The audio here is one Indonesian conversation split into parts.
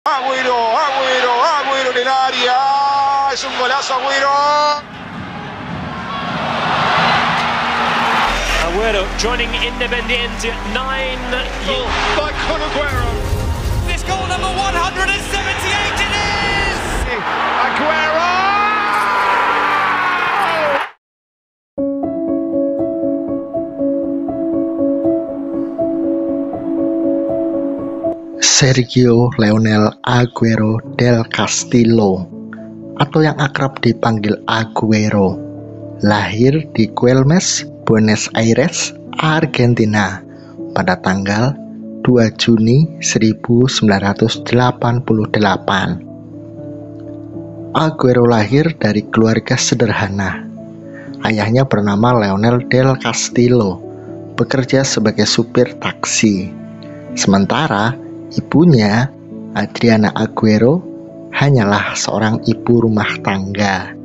Agüero, Agüero, Agüero en el área. Es un golazo, Agüero. Agüero joining Independiente 9 years. By Kun Agüero. This goal number 178 it is! Agüero. Sergio Leonel Agüero del Castillo atau yang akrab dipanggil Agüero lahir di Quilmes, Buenos Aires, Argentina pada tanggal 2 Juni 1988. Agüero lahir dari keluarga sederhana. Ayahnya bernama Leonel del Castillo, bekerja sebagai supir taksi. Sementara ibunya, Adriana Agüero, hanyalah seorang ibu rumah tangga.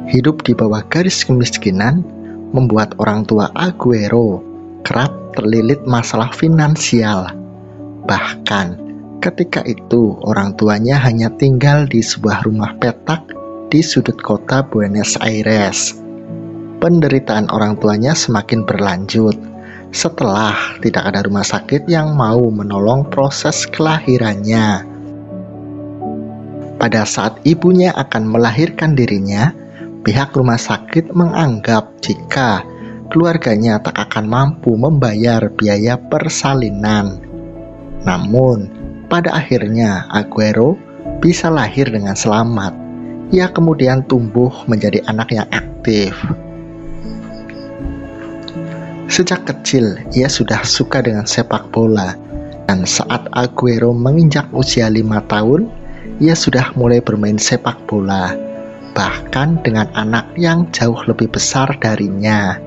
Hidup di bawah garis kemiskinan membuat orang tua Agüero kerap terlilit masalah finansial. Bahkan ketika itu orang tuanya hanya tinggal di sebuah rumah petak di sudut kota Buenos Aires. Penderitaan orang tuanya semakin berlanjut setelah tidak ada rumah sakit yang mau menolong proses kelahirannya. Pada saat ibunya akan melahirkan dirinya, pihak rumah sakit menganggap jika keluarganya tak akan mampu membayar biaya persalinan. Namun, pada akhirnya Agüero bisa lahir dengan selamat. Ia kemudian tumbuh menjadi anak yang aktif. Sejak kecil, ia sudah suka dengan sepak bola, dan saat Agüero menginjak usia 5 tahun, ia sudah mulai bermain sepak bola, bahkan dengan anak yang jauh lebih besar darinya.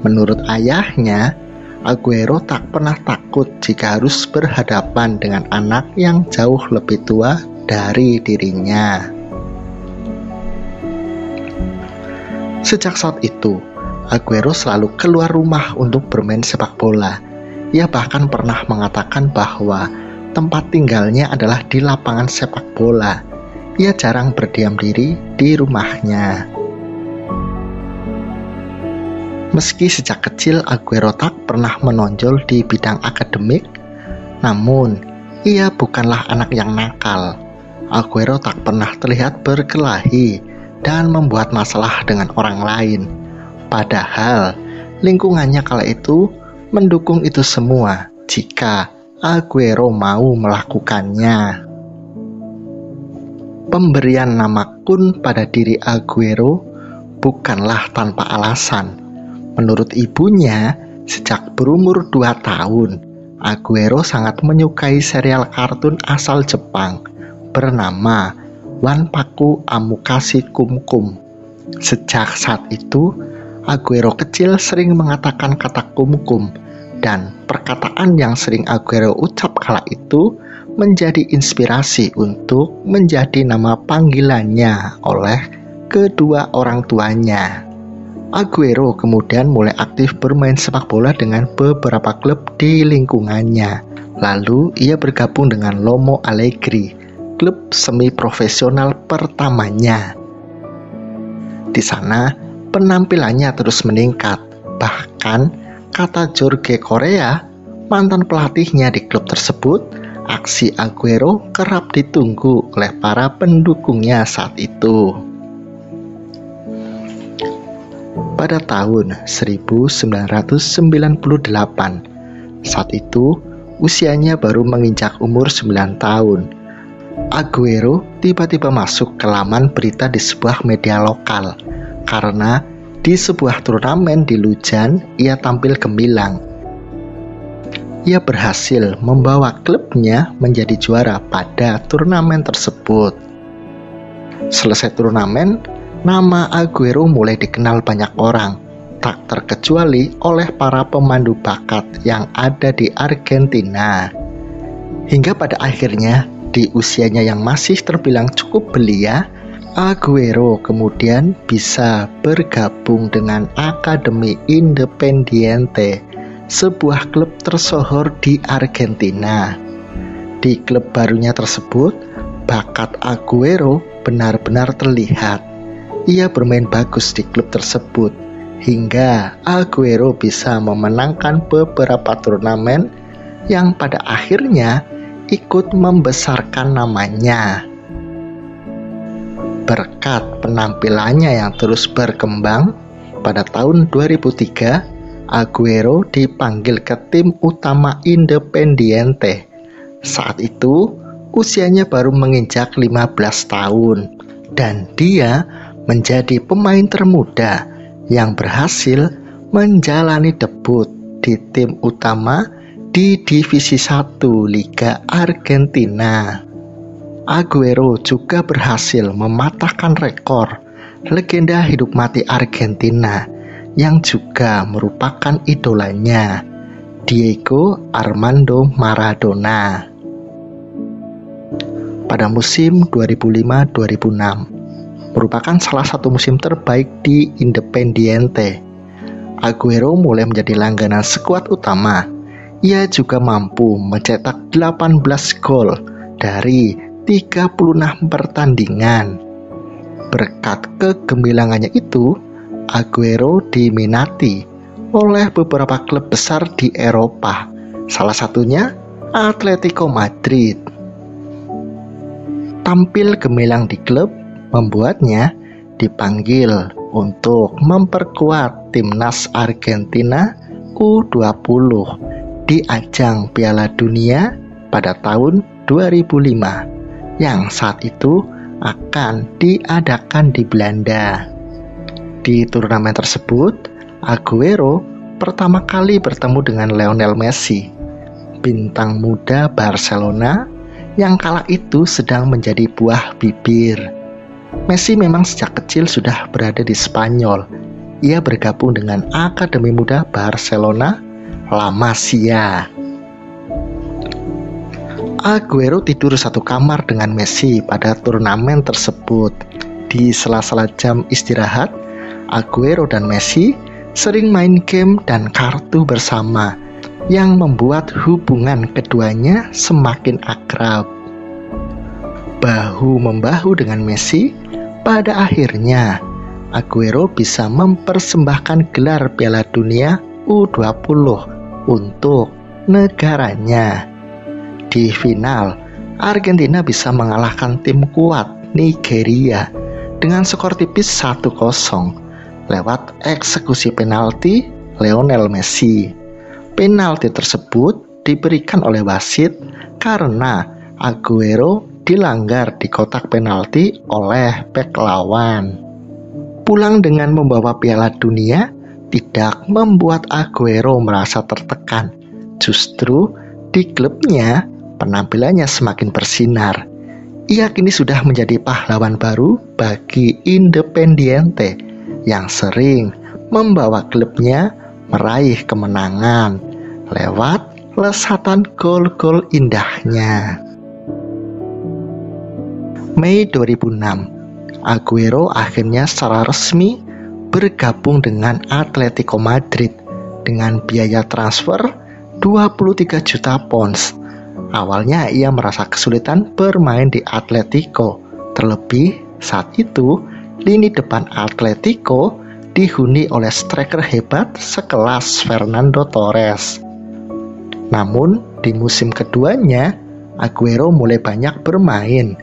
Menurut ayahnya, Agüero tak pernah takut jika harus berhadapan dengan anak yang jauh lebih tua dari dirinya. Sejak saat itu, Agüero selalu keluar rumah untuk bermain sepak bola. Ia bahkan pernah mengatakan bahwa tempat tinggalnya adalah di lapangan sepak bola. Ia jarang berdiam diri di rumahnya. Meski sejak kecil Agüero tak pernah menonjol di bidang akademik, namun ia bukanlah anak yang nakal. Agüero tak pernah terlihat berkelahi dan membuat masalah dengan orang lain. Padahal lingkungannya kala itu mendukung itu semua jika Agüero mau melakukannya. Pemberian nama Kun pada diri Agüero bukanlah tanpa alasan. Menurut ibunya, sejak berumur 2 tahun, Agüero sangat menyukai serial kartun asal Jepang bernama Wanpaku Amukashi Kum Kum. Sejak saat itu, Agüero kecil sering mengatakan kata kum-kum, dan perkataan yang sering Agüero ucap kala itu menjadi inspirasi untuk menjadi nama panggilannya oleh kedua orang tuanya. Agüero kemudian mulai aktif bermain sepak bola dengan beberapa klub di lingkungannya. Lalu ia bergabung dengan Lomo Allegri, klub semi profesional pertamanya. Di sana penampilannya terus meningkat. Bahkan, kata Jorge Correa, mantan pelatihnya di klub tersebut, aksi Agüero kerap ditunggu oleh para pendukungnya saat itu. Pada tahun 1998, saat itu usianya baru menginjak umur 9 tahun, Agüero tiba-tiba masuk ke laman berita di sebuah media lokal karena di sebuah turnamen di Luzon ia tampil gemilang. Ia berhasil membawa klubnya menjadi juara pada turnamen tersebut. Selesai turnamen, nama Agüero mulai dikenal banyak orang, tak terkecuali oleh para pemandu bakat yang ada di Argentina. Hingga pada akhirnya, di usianya yang masih terbilang cukup belia, Agüero kemudian bisa bergabung dengan Akademi Independiente, sebuah klub tersohor di Argentina. Di klub barunya tersebut, bakat Aguero benar-benar terlihat. Ia bermain bagus di klub tersebut, hingga Aguero bisa memenangkan beberapa turnamen yang pada akhirnya ikut membesarkan namanya. Berkat penampilannya yang terus berkembang, pada tahun 2003, Aguero dipanggil ke tim utama Independiente. Saat itu, usianya baru menginjak 15 tahun, dan dia menjadi pemain termuda yang berhasil menjalani debut di tim utama di Divisi 1 Liga Argentina. Aguero juga berhasil mematahkan rekor legenda hidup mati Argentina yang juga merupakan idolanya, Diego Armando Maradona. Pada musim 2005-2006 merupakan salah satu musim terbaik di Independiente. Aguero mulai menjadi langganan skuad utama. Ia juga mampu mencetak 18 gol dari 36 pertandingan. Berkat kegemilangannya itu, Aguero diminati oleh beberapa klub besar di Eropa, salah satunya Atletico Madrid. Tampil gemilang di klub membuatnya dipanggil untuk memperkuat timnas Argentina U20 di ajang Piala Dunia pada tahun 2005 yang saat itu akan diadakan di Belanda. Di turnamen tersebut, Aguero pertama kali bertemu dengan Lionel Messi, bintang muda Barcelona yang kala itu sedang menjadi buah bibir. Messi memang sejak kecil sudah berada di Spanyol. Ia bergabung dengan Akademi Muda Barcelona, La Masia. Aguero tidur satu kamar dengan Messi pada turnamen tersebut. Di sela-sela jam istirahat, Aguero dan Messi sering main game dan kartu bersama yang membuat hubungan keduanya semakin akrab. Bahu-membahu dengan Messi, pada akhirnya Aguero bisa mempersembahkan gelar Piala Dunia U20 untuk negaranya. Di final, Argentina bisa mengalahkan tim kuat Nigeria dengan skor tipis 1-0 lewat eksekusi penalti Lionel Messi. Penalti tersebut diberikan oleh wasit karena Aguero dilanggar di kotak penalti oleh bek lawan. Pulang dengan membawa Piala Dunia tidak membuat Aguero merasa tertekan. Justru di klubnya penampilannya semakin bersinar. Ia kini sudah menjadi pahlawan baru bagi Independiente yang sering membawa klubnya meraih kemenangan lewat lesatan gol-gol indahnya. Mei 2006, Aguero akhirnya secara resmi bergabung dengan Atletico Madrid dengan biaya transfer 23 juta pounds. Awalnya ia merasa kesulitan bermain di Atletico, terlebih saat itu lini depan Atletico dihuni oleh striker hebat sekelas Fernando Torres. Namun di musim keduanya, Aguero mulai banyak bermain.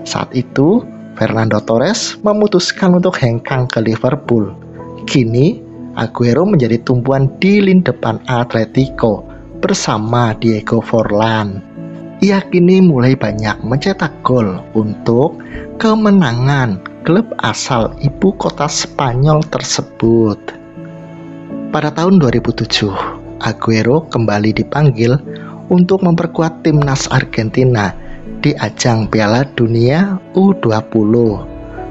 Saat itu, Fernando Torres memutuskan untuk hengkang ke Liverpool. Kini, Aguero menjadi tumpuan di lini depan Atletico bersama Diego Forlan. Ia kini mulai banyak mencetak gol untuk kemenangan klub asal ibu kota Spanyol tersebut. Pada tahun 2007, Aguero kembali dipanggil untuk memperkuat timnas Argentina di ajang Piala Dunia U20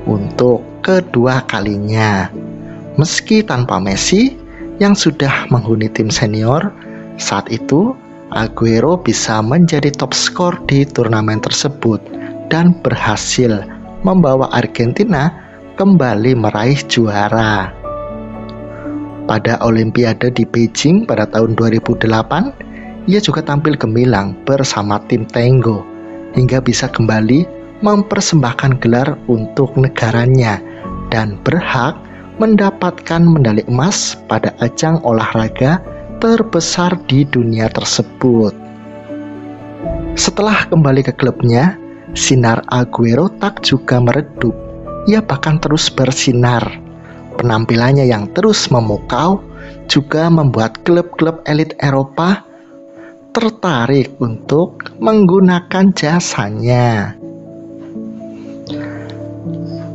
untuk kedua kalinya. Meski tanpa Messi yang sudah menghuni tim senior, saat itu Aguero bisa menjadi top skor di turnamen tersebut dan berhasil membawa Argentina kembali meraih juara. Pada Olimpiade di Beijing pada tahun 2008, ia juga tampil gemilang bersama tim Tango hingga bisa kembali mempersembahkan gelar untuk negaranya dan berhak mendapatkan medali emas pada ajang olahraga terbesar di dunia tersebut. Setelah kembali ke klubnya, sinar Aguero tak juga meredup. Ia bahkan terus bersinar. Penampilannya yang terus memukau juga membuat klub-klub elit Eropa tertarik untuk menggunakan jasanya.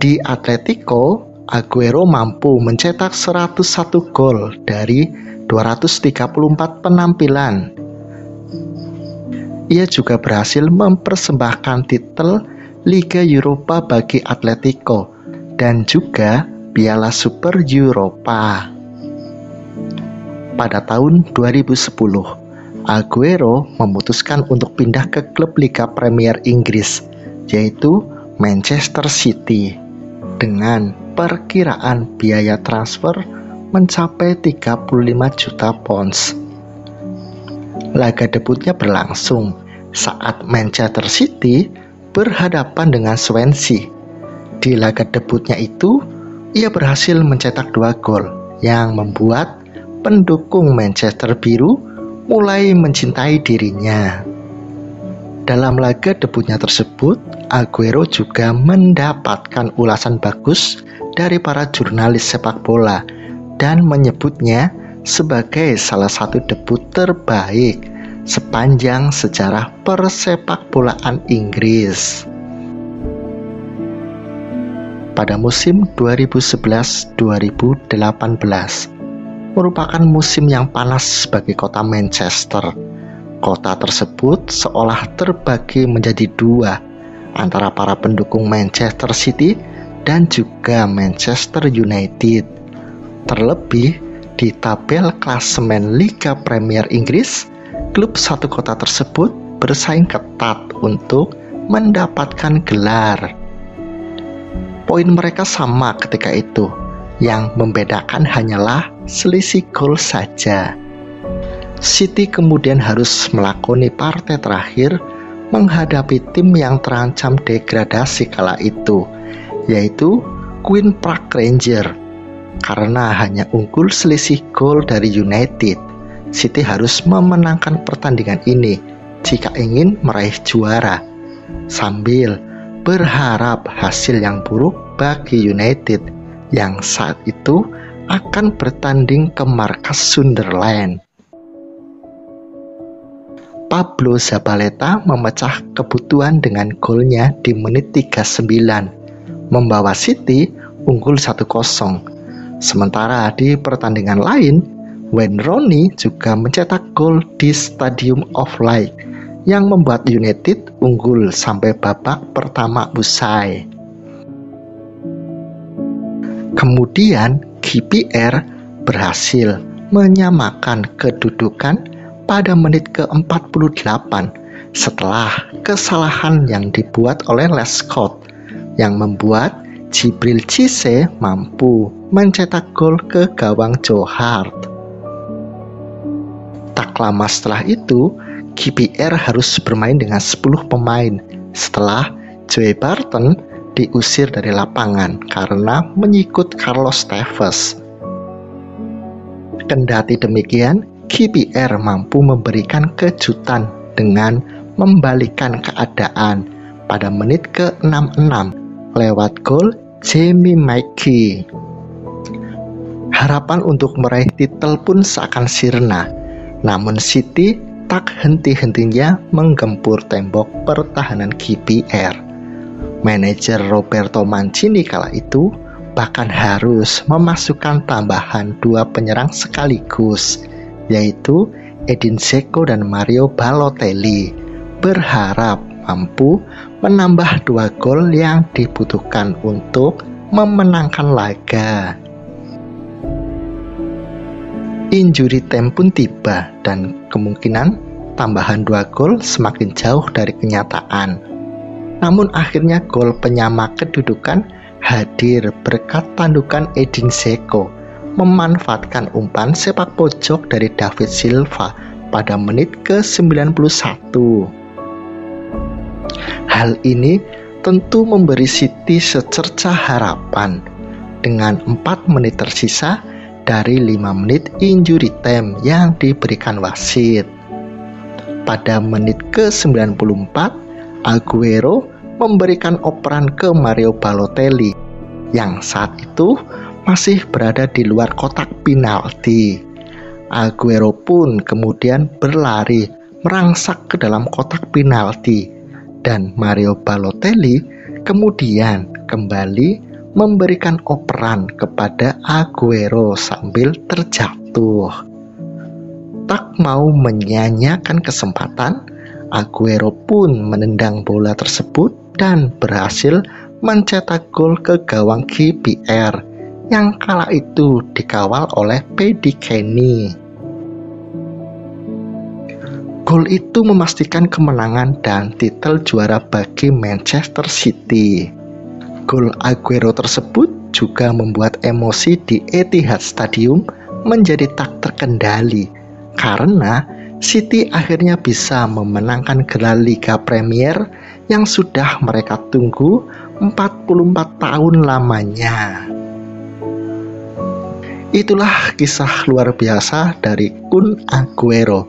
Di Atletico, Aguero mampu mencetak 101 gol dari 234 penampilan. Ia juga berhasil mempersembahkan titel Liga Eropa bagi Atletico dan juga Piala Super Eropa. Pada tahun 2010, Aguero memutuskan untuk pindah ke klub Liga Premier Inggris, yaitu Manchester City, dengan perkiraan biaya transfer mencapai 35 juta pounds. Laga debutnya berlangsung saat Manchester City berhadapan dengan Swansea. Di laga debutnya itu, ia berhasil mencetak 2 gol yang membuat pendukung Manchester Biru mulai mencintai dirinya. Dalam laga debutnya tersebut, Aguero juga mendapatkan ulasan bagus dari para jurnalis sepak bola dan menyebutnya sebagai salah satu debut terbaik sepanjang sejarah persepakbolaan Inggris. Pada musim 2011-2018 merupakan musim yang panas bagi kota Manchester. Kota tersebut seolah terbagi menjadi 2 antara para pendukung Manchester City dan juga Manchester United. Terlebih di tabel klasemen Liga Premier Inggris, klub satu kota tersebut bersaing ketat untuk mendapatkan gelar. Poin mereka sama ketika itu, yang membedakan hanyalah selisih gol saja. City kemudian harus melakoni partai terakhir menghadapi tim yang terancam degradasi kala itu, yaitu Queen Park Rangers. Karena hanya unggul selisih gol dari United, City harus memenangkan pertandingan ini jika ingin meraih juara, sambil berharap hasil yang buruk bagi United yang saat itu akan bertanding ke markas Sunderland. Pablo Zabaleta memecah kebutuhan dengan golnya di menit 39, membawa City unggul 1-0. Sementara di pertandingan lain, Wayne Rooney juga mencetak gol di Stadium of Light yang membuat United unggul sampai babak pertama usai. Kemudian KPR berhasil menyamakan kedudukan pada menit ke-48 setelah kesalahan yang dibuat oleh Lescott yang membuat Djibril Cissé mampu mencetak gol ke gawang Joe Hart. Tak lama setelah itu, KPR harus bermain dengan 10 pemain setelah Joey Barton diusir dari lapangan karena menyikut Carlos Tevez. Kendati demikian, KPR mampu memberikan kejutan dengan membalikkan keadaan pada menit ke-66 lewat gol Jamie Mackie. Harapan untuk meraih titel pun seakan sirna, namun City tak henti-hentinya menggempur tembok pertahanan KPR. Manajer Roberto Mancini kala itu bahkan harus memasukkan tambahan 2 penyerang sekaligus, yaitu Edin Dzeko dan Mario Balotelli, berharap mampu menambah 2 gol yang dibutuhkan untuk memenangkan laga. Injury time pun tiba dan kemungkinan tambahan 2 gol semakin jauh dari kenyataan. Namun akhirnya gol penyama kedudukan hadir berkat tandukan Edin Dzeko memanfaatkan umpan sepak pojok dari David Silva pada menit ke-91. Hal ini tentu memberi City secerca harapan dengan 4 menit tersisa dari 5 menit injury time yang diberikan wasit. Pada menit ke-94, Aguero memberikan operan ke Mario Balotelli yang saat itu masih berada di luar kotak penalti. Aguero pun kemudian berlari merangsak ke dalam kotak penalti dan Mario Balotelli kemudian kembali memberikan operan kepada Aguero sambil terjatuh. Tak mau menyia-nyiakan kesempatan, Aguero pun menendang bola tersebut dan berhasil mencetak gol ke gawang KPR yang kala itu dikawal oleh Paddy Kenny. Gol itu memastikan kemenangan dan titel juara bagi Manchester City. Gol Aguero tersebut juga membuat emosi di Etihad Stadium menjadi tak terkendali karena City akhirnya bisa memenangkan gelar Liga Premier yang sudah mereka tunggu 44 tahun lamanya. Itulah kisah luar biasa dari Kun Aguero,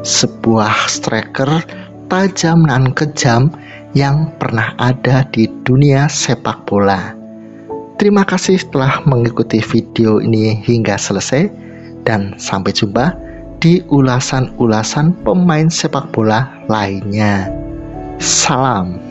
sebuah striker tajam dan kejam yang pernah ada di dunia sepak bola. Terima kasih telah mengikuti video ini hingga selesai dan sampai jumpa di ulasan-ulasan pemain sepak bola lainnya. Salam.